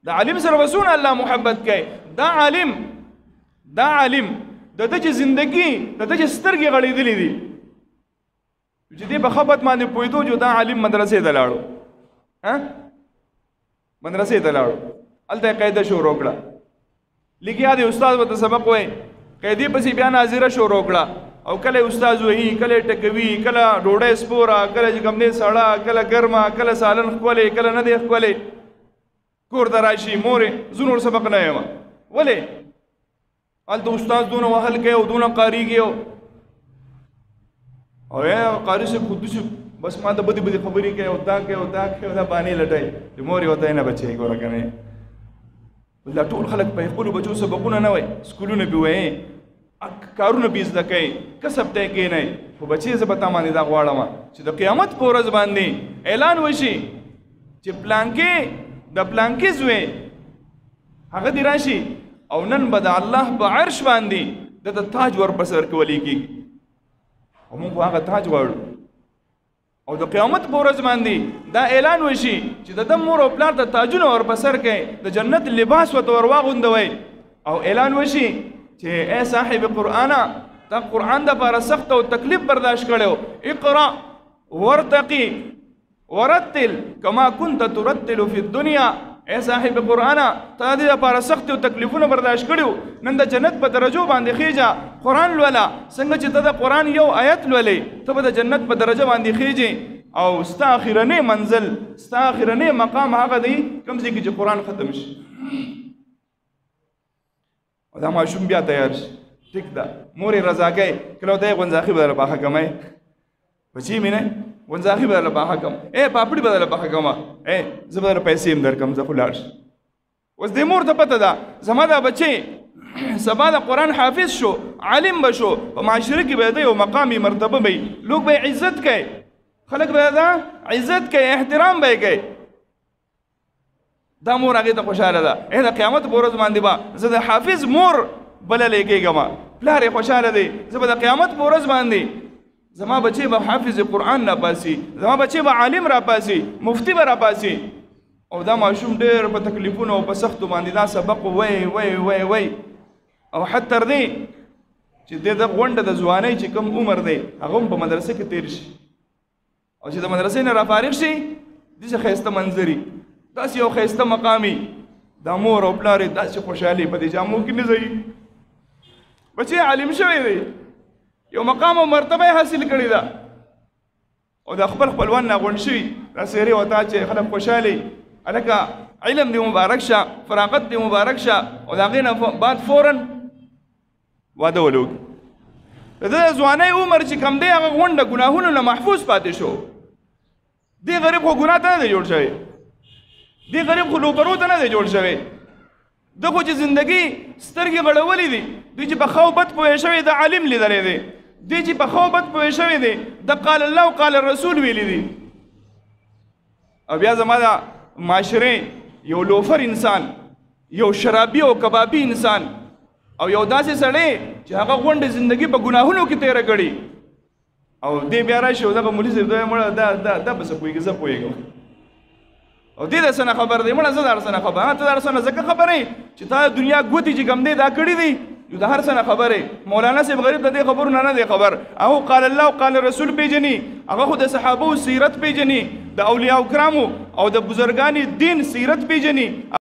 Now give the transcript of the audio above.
دا عالم سره وسون الله محبت کوي. دا عالم د دې زندگی د دې سترګې غړېدلې دي چې دې په خبرت باندې پوهېدو چې دا عالم مدرسې ته لاړو هلته یې قاعده شروع کړه لګیا دی استاد ورته سبق وایي قاعدې پسې بیا ناظره شروع کړه او کله استاد وایي کله ټکوي کله ډوډۍ سپوره کله چې کوم دی سړه کله ګرمه کله سالن ښکلې کله نه دی ښکلې کور ته راشي مورې زه نور سبق نه یم ولې هلته استاد دونه وهل کوي او دونه قاریږي او قاري صاحب خود شي بس ما ته بدې خبرې کوي او دا کوي او دا بانې لټوي چې مور یې ورته نه بچی ګوره که نه دا ټول خلک په خپلو بچو سبقونه نه وایي سکولونه پې وایي کارونه پې زده کوي کسب ته یې کښېنئ خو بچې زه به تا باندې دا غواړم چې د قیامت په ورځ باندې اعلان وشي چې پلانکې د پلانکې زوی هغه دې راشي او نن به د الله په عرش باندې د تاج ورپسې ورکولی کېږي او موږ خو هغه تاج غواړو او د قیامت په ورځ باندې دا اعلان وشي چې د ده مور او پلار ته تاجونه ورپسر کوي د جنت لباس ورته ورواغوندوئ او اعلان وشي چې ای صاحب قرآنه تا قرآن دپاره سخت او تکلیف برداشت کړی اقرأ ورتقي ورتل کما كنت ترتل فی الدنیا اے صاحب قرآنه تا دې دپاره سخت او تکلیفونه برداشت کړي نن د جنت په درجو باندې خیجه قرآن لوله څنګه چې ته د قرآن یو آیت لولې ته به د جنت په درجه باندې خیجې او ستا اخرنی منزل ستا اخرنی مقام هغه دی کوم ځای کې چې قرآن ختم شي او دا ماشوم بیا تیار شي ټیک ده مور یې رضاګۍ کله ورته یې غونځاخي به درله پاخه کمئ بچی مې نه غونځاخي به درله پاخه کم پاپړي به درله پاخه کمه زه به درله پیسې هم درکړم زه خو لاړ شم اوس دې مور ته پته ده زما دا بچی سبا د قرآن حافظ شو عالم به شو په معاشره کې به د یو مقامي مرتبه به لوگ به عزت کوي خلک به دا عزت کوي احترام به یې کوي دا مور هغې ته خوشحاله ده د قیامت په ورځ باندې به زه د حافظ مور بللی کېږم پلار یې خوشحاله دی زه به د قیامت په ورځ باندې زما بچی به حافظ قرآن راپاسي زما بچی به عالم راپاسي مفتی به راپاسي او دا ماشوم ډېر په تکلیفونو او په سختو باندې دا سبق وی او حتی تر دې چې د غونډه د ځوانۍ چې کوم عمر دی هغه هم په مدرسه کې تیر شي او چې د مدرسې نه رافارغ شي داسې ښایسته منظري داسې یو ښایسته مقامي دا مور او پلار یې داسې خوشحالي په دې جامو کې نه ځي بچی عالم شوی دی یو مقام او مرتبه حاصل کړې ده او د خپل خپلوان نه غونډ شوي دا څېرې ورته چې خلک خوشحالي هلکه علم دې مبارک شه فراغت دې مبارک شه او د هغې نه بعد فورا واده ولوږي د ده د ځوانۍ عمر چې کم دی هغه غونډه ګناهونو نه محفوظ پاتې شو دې غریب خو ګناه ته نه دی جوړ شوی دې غریب خو لوپرو ته نه دی جوړ شوی ده خو چې زندګي سترګې غړولې دي دوی چې په ښه او بد پوهې شوی د عالم لیدلی دی دوی چې په ښه او بد پوهې شوی دی د قال الله او قال الرسول ویلی دي او بیا زما د معاشرې یو لوفر انسان یو شرابي او کبابي انسان او یو داسې سړی چې هغه غونډې زندګي په ګناهونو کې تېره کړي او دې بیا راشي او دغه مولي صاحب دا مړه دا به څه پوهېږي زه پوهېږم او دې در څه نه خبر دی مړه زه در څه نه خبر ته در څه نه ځکه خبر یې چې تا دنیا ګوتې چې کوم دی دا کړي دي یو د هر څه نه خبر یې مولانا صاحب غریب د دې خبرو نه دی خبر هغه قال الله او قال رسول پیژني هغه خو د صحابو سیرت پیژني د اولیاء کرامو او د بزرګانو دین سیرت پیژني